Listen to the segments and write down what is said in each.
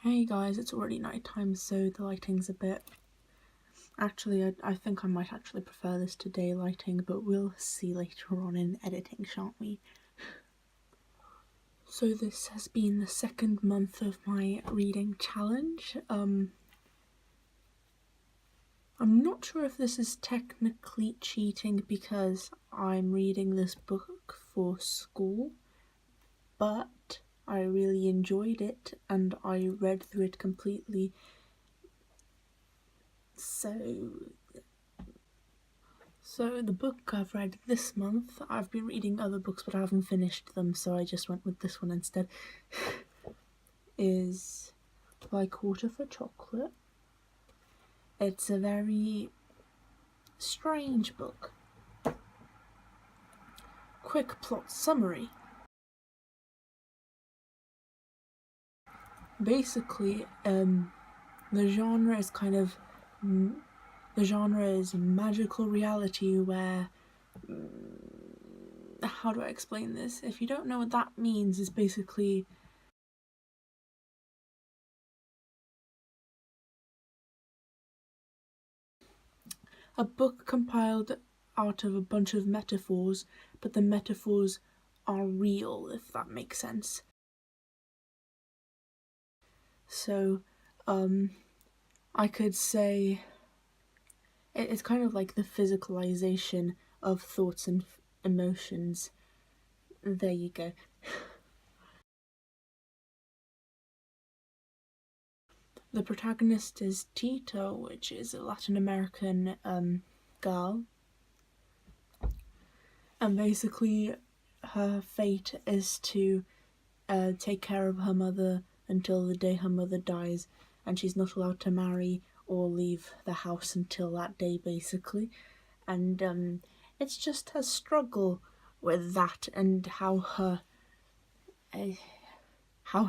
Hey guys, it's already night time, so the lighting's a bit... Actually, I think I might actually prefer this to day lighting, but we'll see later on in editing, shan't we? So this has been the second month of my reading challenge. I'm not sure if this is technically cheating because I'm reading this book for school, but I really enjoyed it and I read through it completely. So the book I've read this month, I've been reading other books but I haven't finished them, so I just went with this one instead, is By Quarter for Chocolate. It's a very strange book. Quick plot summary. Basically, the genre is magical reality where... how do I explain this? If you don't know what that means, it's basically a book compiled out of a bunch of metaphors, but the metaphors are real, if that makes sense. So, I could say it's kind of like the physicalization of thoughts and emotions. There you go. The protagonist is Tito, which is a Latin American girl. And basically her fate is to take care of her mother until the day her mother dies, and she's not allowed to marry or leave the house until that day, basically. And it's just her struggle with that and how her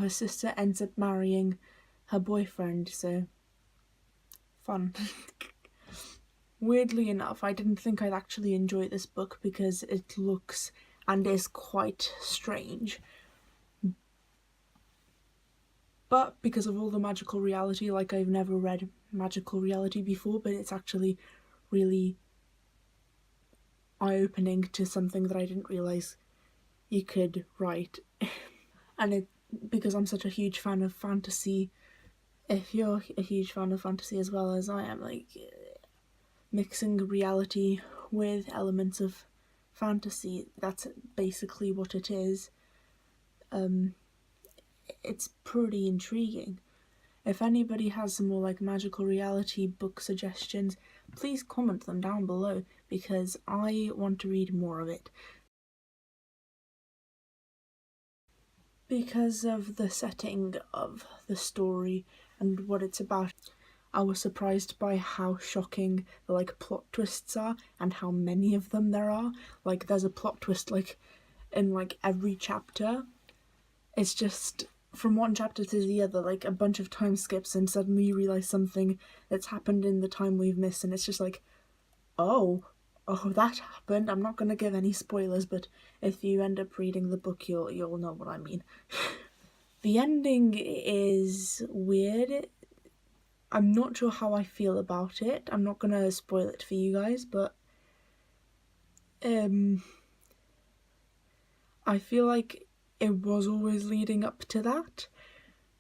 sister ends up marrying her boyfriend, so fun. Weirdly enough, I didn't think I'd actually enjoy this book because it looks and is quite strange. But because of all the magical reality, like, I've never read magical reality before, but it's actually really eye-opening to something that I didn't realise you could write. And because I'm such a huge fan of fantasy, if you're a huge fan of fantasy as well as I am, like, mixing reality with elements of fantasy, that's basically what it is. It's pretty intriguing. If anybody has some more like magical reality book suggestions, please comment them down below because I want to read more of it. Because of the setting of the story and what it's about, I was surprised by how shocking the like plot twists are and how many of them there are. Like, there's a plot twist like in like every chapter. It's just from one chapter to the other, like a bunch of time skips, and suddenly you realise something that's happened in the time we've missed, and it's just like, oh, that happened. I'm not going to give any spoilers, but if you end up reading the book, you'll know what I mean. The ending is weird. I'm not sure how I feel about it. I'm not going to spoil it for you guys, but I feel like it was always leading up to that,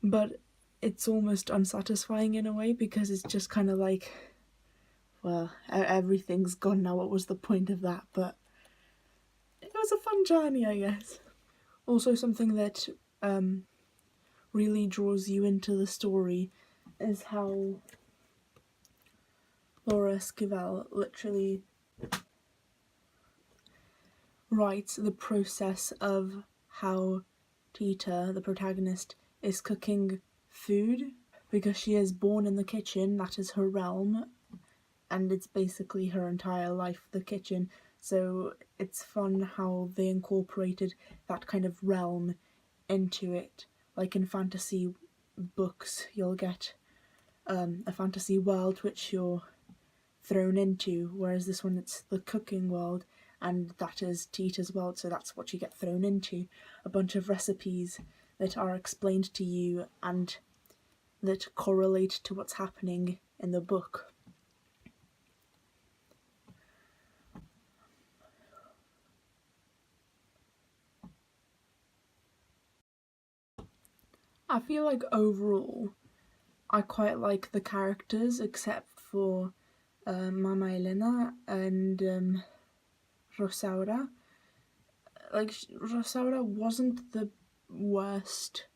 but it's almost unsatisfying in a way because it's just kind of like, well, everything's gone now, what was the point of that? But it was a fun journey, I guess. Also, something that really draws you into the story is how Laura Esquivel literally writes the process of how Tita, the protagonist, is cooking food, because she is born in the kitchen, that is her realm, and it's basically her entire life, the kitchen. So it's fun how they incorporated that kind of realm into it. Like in fantasy books, you'll get a fantasy world which you're thrown into, whereas this one, it's the cooking world, and that is Tita's world, so that's what you get thrown into. A bunch of recipes that are explained to you, and that correlate to what's happening in the book. I feel like overall I quite like the characters, except for Mama Elena and Rosaura. Like, Rosaura wasn't the worst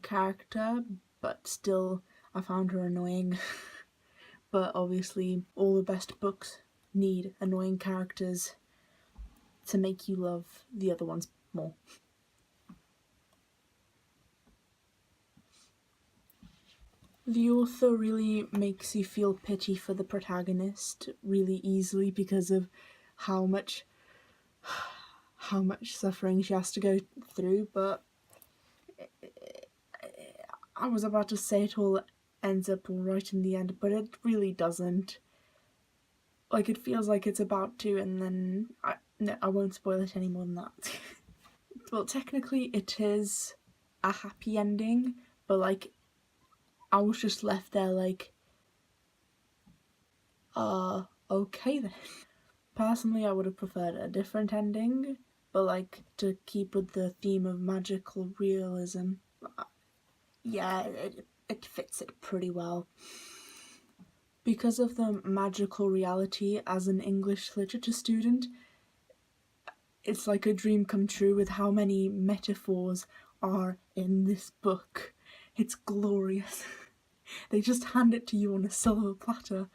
character, but still I found her annoying. But obviously all the best books need annoying characters to make you love the other ones more. The author really makes you feel pity for the protagonist really easily because of how much suffering she has to go through, but I was about to say it all ends up all right in the end, but it really doesn't. Like, it feels like it's about to, and then I won't spoil it any more than that. Well, technically it is a happy ending, but like, I was just left there like, okay then. Personally, I would have preferred a different ending, but like, to keep with the theme of magical realism, yeah, it fits it pretty well. Because of the magical reality as an English literature student, it's like a dream come true with how many metaphors are in this book. It's glorious. They just hand it to you on a silver platter.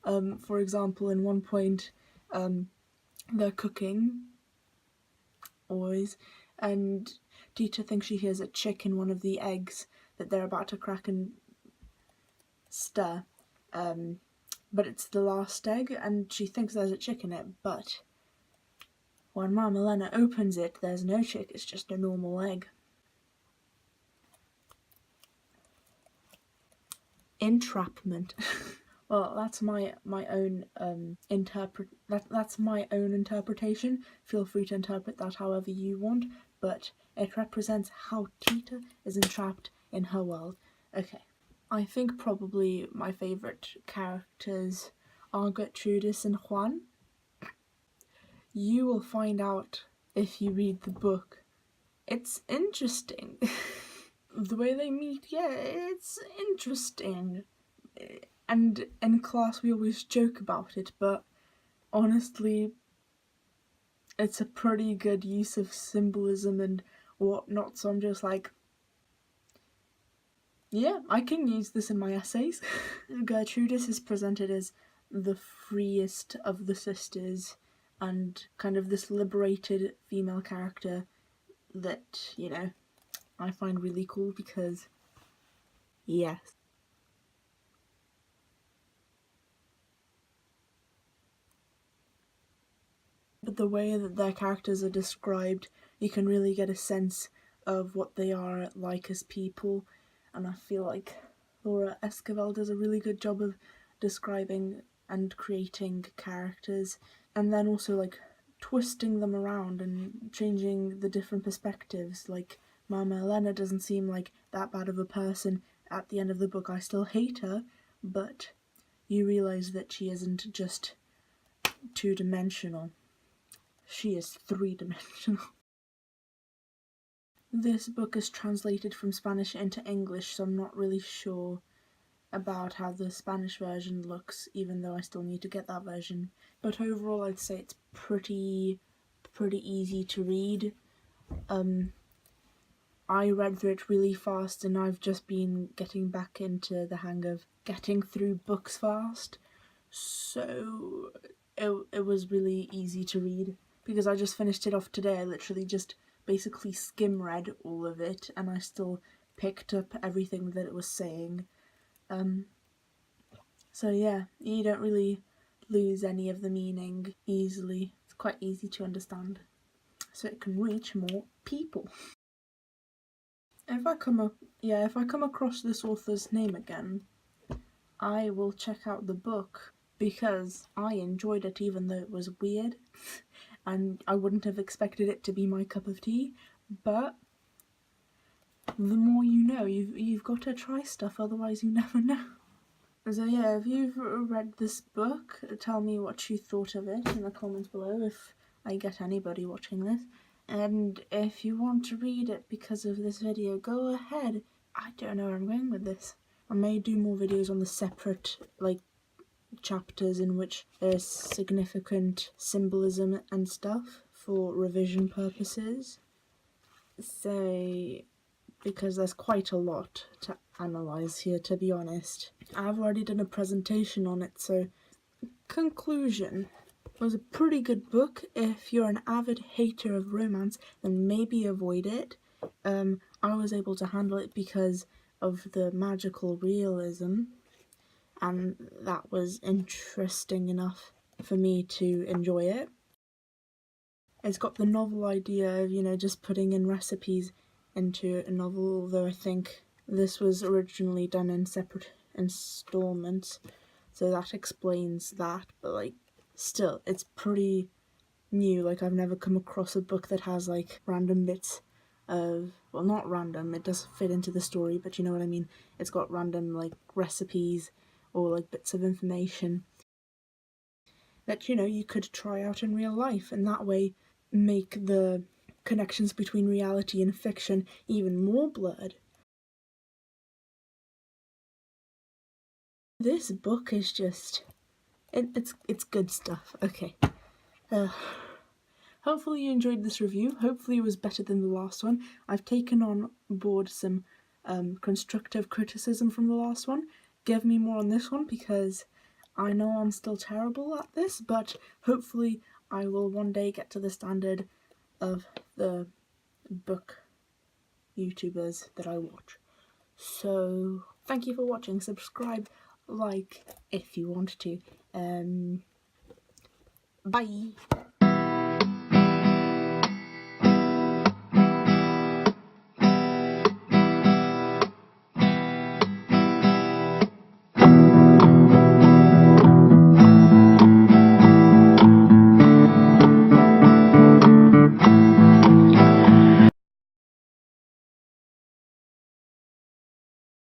For example, in one point, they're cooking, always, and Dita thinks she hears a chick in one of the eggs that they're about to crack and stir. But it's the last egg, and she thinks there's a chick in it, but when Mama Elena opens it, there's no chick, it's just a normal egg. Entrapment. Well, that's my own that's my own interpretation. Feel free to interpret that however you want, but it represents how Tita is entrapped in her world. Okay. I think probably my favourite characters are Gertrudis and Juan. You will find out if you read the book. It's interesting. The way they meet, yeah, it's interesting. And in class we always joke about it, but honestly, it's a pretty good use of symbolism and whatnot, so I'm just like, yeah, I can use this in my essays. Gertrudis is presented as the freest of the sisters and kind of this liberated female character that, you know, I find really cool because, yes. But the way that their characters are described, you can really get a sense of what they are like as people, and I feel like Laura Esquivel does a really good job of describing and creating characters, and then also like twisting them around and changing the different perspectives. Like, Mama Elena doesn't seem like that bad of a person at the end of the book. I still hate her, but you realise that she isn't just two-dimensional. She is three-dimensional. This book is translated from Spanish into English, so I'm not really sure about how the Spanish version looks, even though I still need to get that version. But overall, I'd say it's pretty easy to read. I read through it really fast, and I've just been getting back into the hang of getting through books fast, so it was really easy to read. Because I just finished it off today, I literally just basically skim read all of it, and I still picked up everything that it was saying. So yeah, you don't really lose any of the meaning easily. It's quite easy to understand, so it can reach more people. If I come across this author's name again, I will check out the book because I enjoyed it even though it was weird and I wouldn't have expected it to be my cup of tea, but the more you know. You've got to try stuff, otherwise you never know. So yeah, if you've read this book, tell me what you thought of it in the comments below if I get anybody watching this. And if you want to read it because of this video, go ahead. I don't know where I'm going with this. I may do more videos on the separate, like, chapters in which there's significant symbolism and stuff for revision purposes. So, because there's quite a lot to analyse here, to be honest. I've already done a presentation on it, so conclusion. It was a pretty good book. If you're an avid hater of romance, then maybe avoid it. I was able to handle it because of the magical realism, and that was interesting enough for me to enjoy it. It's got the novel idea of, you know, just putting in recipes into a novel, although I think this was originally done in separate installments, so that explains that, but like, still, it's pretty new. Like, I've never come across a book that has like random bits of, well, not random, it does fit into the story, but you know what I mean. It's got random like recipes or like bits of information that, you know, you could try out in real life, and that way make the connections between reality and fiction even more blurred. This book is just, it's good stuff. Okay. Hopefully you enjoyed this review. Hopefully it was better than the last one. I've taken on board some constructive criticism from the last one. Give me more on this one, because I know I'm still terrible at this, but hopefully I will one day get to the standard of the book YouTubers that I watch. So thank you for watching. Subscribe, like if you want to. Bye.